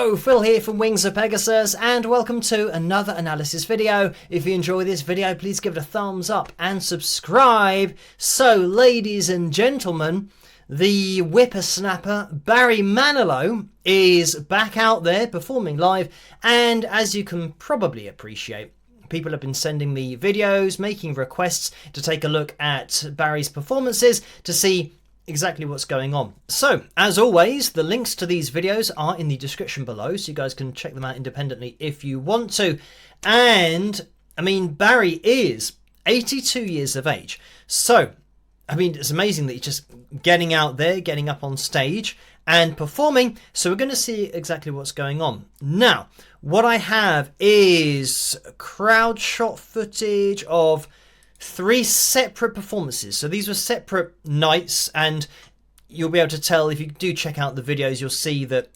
Hello, Phil here from Wings of Pegasus, and welcome to another analysis video. If you enjoy this video, please give it a thumbs up and subscribe. So, ladies and gentlemen, the whippersnapper Barry Manilow is back out there performing live, and as you can probably appreciate, people have been sending me videos, making requests to take a look at Barry's performances to see exactly what's going on. So, as always, the links to these videos are in the description below, so you guys can check them out independently if you want to. And, I mean, Barry is 82 years of age. So, I mean, it's amazing that he's just getting out there, getting up on stage and performing. So we're going to see exactly what's going on. Now, what I have is crowd shot footage of 3 separate performances. So these were separate nights, and you'll be able to tell if you do check out the videos. You'll see that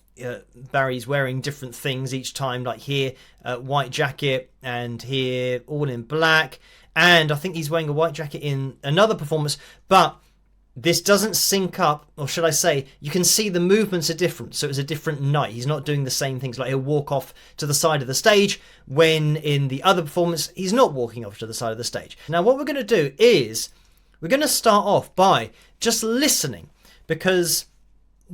Barry's wearing different things each time, like here white jacket, and here all in black, and I think he's wearing a white jacket in another performance, but this doesn't sync up, or should I say, you can see the movements are different, so it's a different night. He's not doing the same things, like he'll walk off to the side of the stage, when in the other performance, he's not walking off to the side of the stage. Now, what we're going to do is, we're going to start off by just listening, because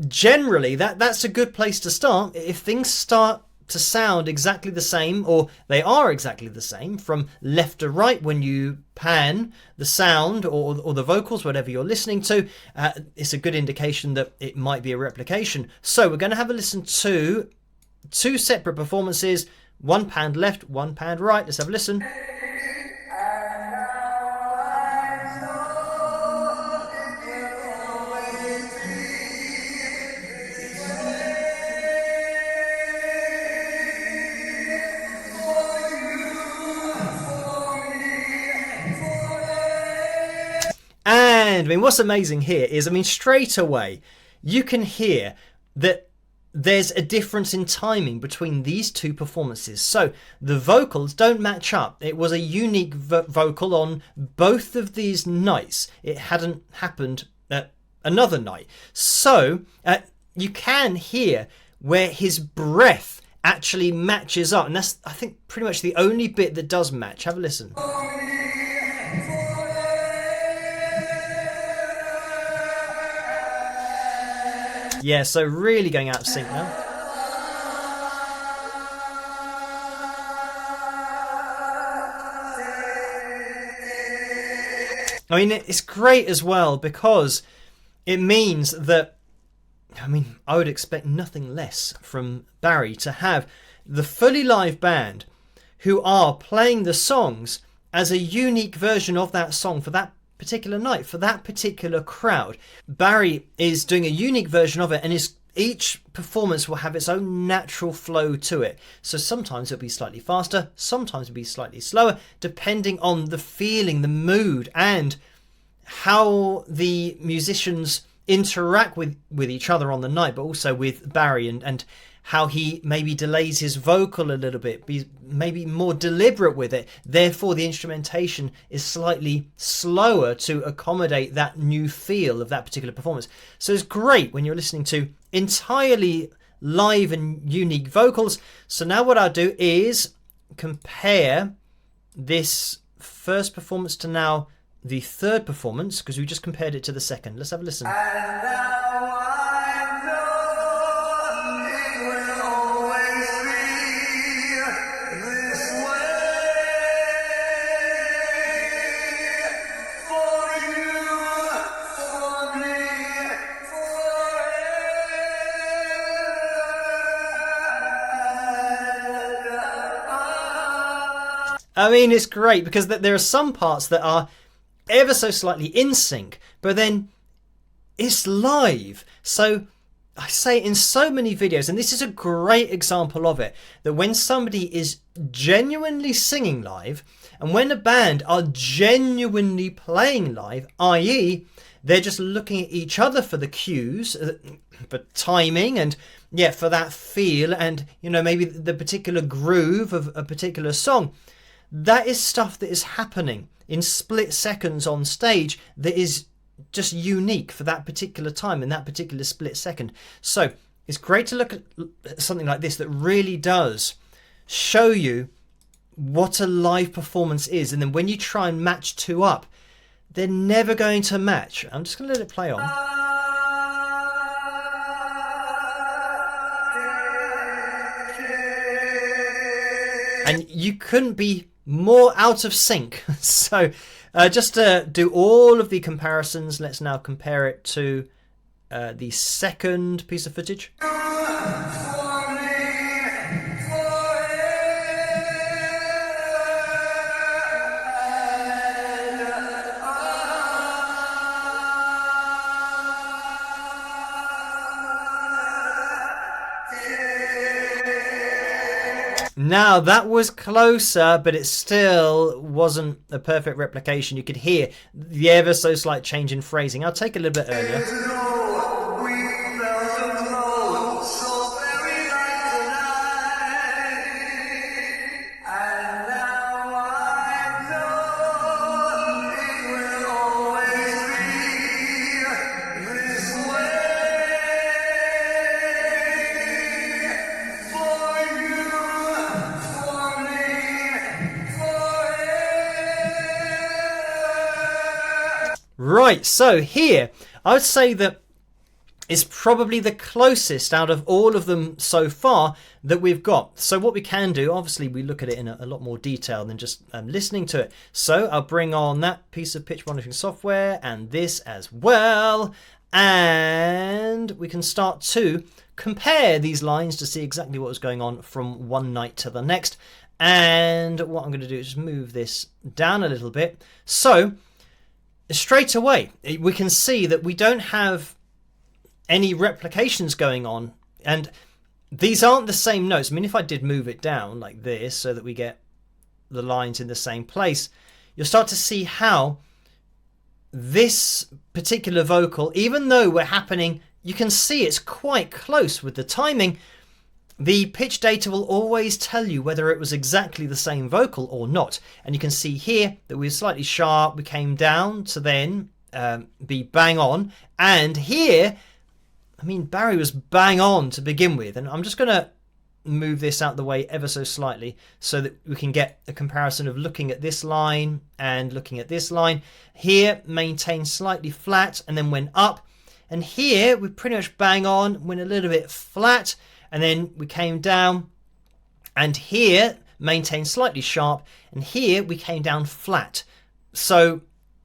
generally, that's a good place to start. If things start to sound exactly the same, or they are exactly the same from left to right when you pan the sound or the vocals, whatever you're listening to, it's a good indication that it might be a replication. So we're going to have a listen to 2 separate performances, one panned left, one panned right. Let's have a listen. And I mean, what's amazing here is, I mean, straight away you can hear that there's a difference in timing between these 2 performances. So the vocals don't match up. It was a unique vocal on both of these nights. It hadn't happened at another night. So you can hear where his breath actually matches up. And that's, I think, pretty much the only bit that does match. Have a listen. Yeah, so really going out of sync now. I mean, it's great as well because it means that, I mean, I would expect nothing less from Barry to have the fully live band who are playing the songs as a unique version of that song for that particular night, for that particular crowd. Barry is doing a unique version of it, and each performance will have its own natural flow to it. So sometimes it'll be slightly faster, sometimes it'll be slightly slower, depending on the feeling, the mood, and how the musicians interact with each other on the night, but also with Barry, and how he maybe delays his vocal a little bit, be maybe more deliberate with it. Therefore, the instrumentation is slightly slower to accommodate that new feel of that particular performance. So it's great when you're listening to entirely live and unique vocals. So now what I'll do is compare this first performance to now the 3rd performance, because we just compared it to the 2nd. Let's have a listen. I mean, it's great because there are some parts that are ever so slightly in sync, but then it's live. So I say in so many videos, and this is a great example of it, that when somebody is genuinely singing live and when a band are genuinely playing live, i.e. they're just looking at each other for the cues, for timing, and yeah, for that feel, and you know, maybe the particular groove of a particular song. That is stuff that is happening in split seconds on stage that is just unique for that particular time in that particular split second. So it's great to look at something like this that really does show you what a live performance is. And then when you try and match two up, they're never going to match. I'm just going to let it play on. And you couldn't be more out of sync. So just to do all of the comparisons, let's now compare it to the second piece of footage. Now that was closer, but it still wasn't a perfect replication. You could hear the ever so slight change in phrasing. I'll take a little bit earlier. Right, so here, I would say that it's probably the closest out of all of them so far that we've got. So what we can do, obviously we look at it in a lot more detail than just listening to it. So I'll bring on that piece of pitch monitoring software and this as well. And we can start to compare these lines to see exactly what was going on from one night to the next. And what I'm going to do is just move this down a little bit. So straight away, we can see that we don't have any replications going on, and these aren't the same notes. I mean, if I did move it down like this so that we get the lines in the same place, you'll start to see how this particular vocal, even though we're happening, you can see it's quite close with the timing. The pitch data will always tell you whether it was exactly the same vocal or not. And you can see here that we were slightly sharp, we came down to then be bang on. And here, I mean, Barry was bang on to begin with. And I'm just going to move this out the way ever so slightly so that we can get a comparison of looking at this line and looking at this line. Here, maintained slightly flat and then went up. And here, we pretty much bang on, went a little bit flat. And then we came down, and here maintained slightly sharp, and here we came down flat. So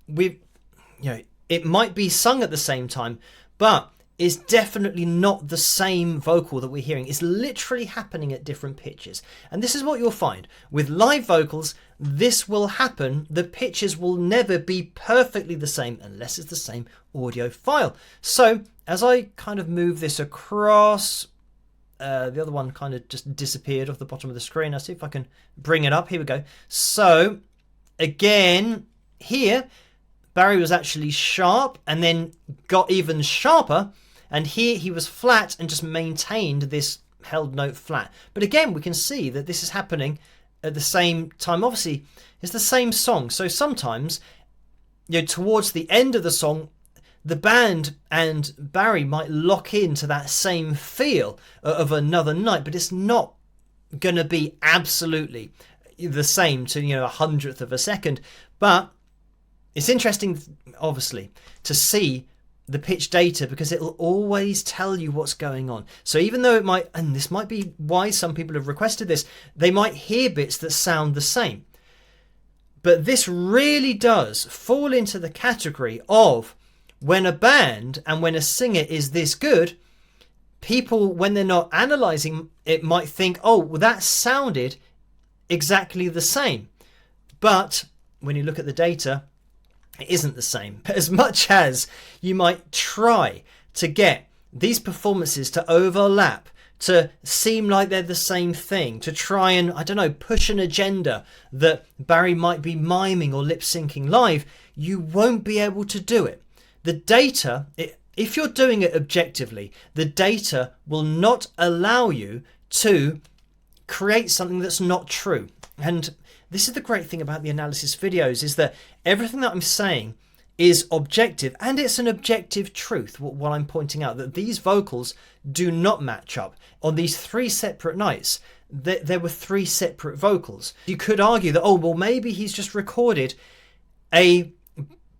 it might be sung at the same time, but it's definitely not the same vocal that we're hearing. It's literally happening at different pitches. And this is what you'll find. With live vocals, this will happen. The pitches will never be perfectly the same unless it's the same audio file. So as I kind of move this across, the other one kind of just disappeared off the bottom of the screen. I'll see if I can bring it up. Here we go. So again, here, Barry was actually sharp and then got even sharper. And here he was flat and just maintained this held note flat. But again, we can see that this is happening at the same time. Obviously, it's the same song. So sometimes, towards the end of the song, the band and Barry might lock into that same feel of Another Night, but it's not going to be absolutely the same to, a hundredth of a second. But it's interesting, obviously, to see the pitch data because it will always tell you what's going on. So even though it might, and this might be why some people have requested this, they might hear bits that sound the same. But this really does fall into the category of when a band and when a singer is this good, people, when they're not analysing it, might think, oh, well, that sounded exactly the same. But when you look at the data, it isn't the same. As much as you might try to get these performances to overlap, to seem like they're the same thing, to try and, I don't know, push an agenda that Barry might be miming or lip-syncing live, you won't be able to do it. The data, if you're doing it objectively, the data will not allow you to create something that's not true. And this is the great thing about the analysis videos, is that everything that I'm saying is objective, and it's an objective truth what I'm pointing out, that these vocals do not match up. On these 3 separate nights, there were 3 separate vocals. You could argue that, oh well, maybe he's just recorded a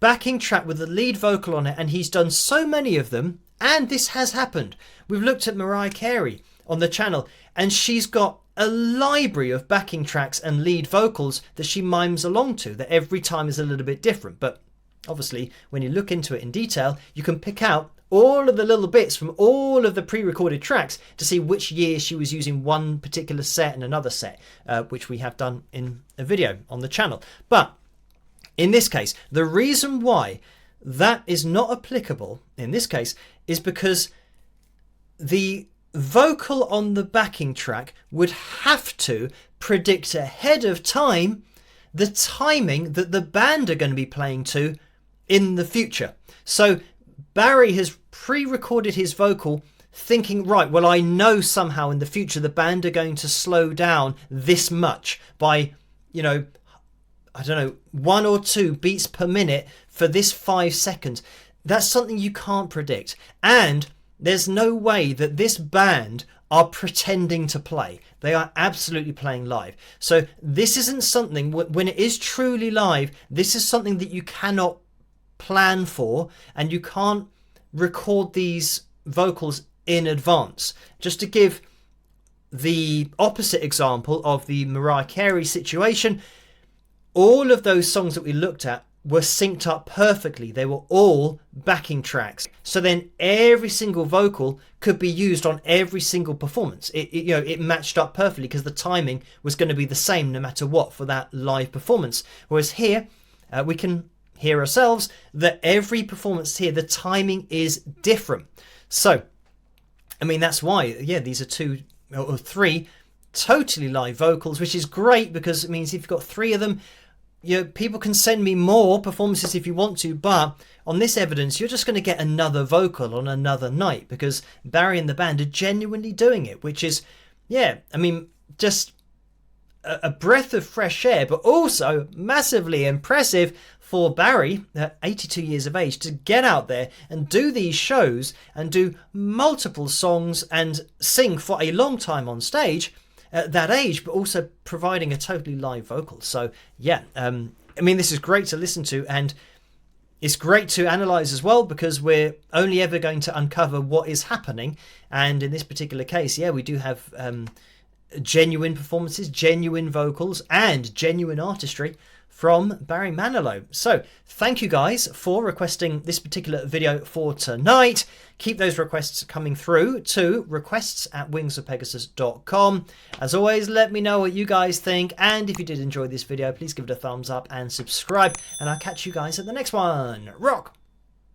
backing track with the lead vocal on it and he's done so many of them, and this has happened. We've looked at Mariah Carey on the channel and she's got a library of backing tracks and lead vocals that she mimes along to, that every time is a little bit different. But obviously when you look into it in detail, you can pick out all of the little bits from all of the pre-recorded tracks to see which year she was using one particular set and another set, which we have done in a video on the channel. But in this case, the reason why that is not applicable in this case is because the vocal on the backing track would have to predict ahead of time the timing that the band are going to be playing to in the future. So Barry has pre-recorded his vocal thinking, right, well, I know somehow in the future the band are going to slow down this much by, you know, I don't know, 1 or 2 beats per minute for this 5 seconds. That's something you can't predict. And there's no way that this band are pretending to play. They are absolutely playing live. So this isn't something, when it is truly live, this is something that you cannot plan for, and you can't record these vocals in advance. Just to give the opposite example of the Mariah Carey situation, all of those songs that we looked at were synced up perfectly. They were all backing tracks. So then every single vocal could be used on every single performance. It matched up perfectly because the timing was going to be the same no matter what for that live performance. Whereas here, we can hear ourselves that every performance here, the timing is different. So, I mean, that's why, yeah, these are 2 or 3 totally live vocals, which is great because it means if you've got 3 of them, people can send me more performances if you want to, but on this evidence, you're just going to get another vocal on another night because Barry and the band are genuinely doing it, which is, yeah, I mean, just a breath of fresh air, but also massively impressive for Barry, at 82 years of age, to get out there and do these shows and do multiple songs and sing for a long time on stage at that age, but also providing a totally live vocal. So yeah, I mean, this is great to listen to, and it's great to analyze as well because we're only ever going to uncover what is happening. And in this particular case, yeah, we do have genuine performances, genuine vocals, and genuine artistry from Barry Manilow. So thank you guys for requesting this particular video for tonight. Keep those requests coming through to requests@wingsofpegasus.com. As always, let me know what you guys think, and if you did enjoy this video, please give it a thumbs up and subscribe, and I'll catch you guys at the next one. Rock!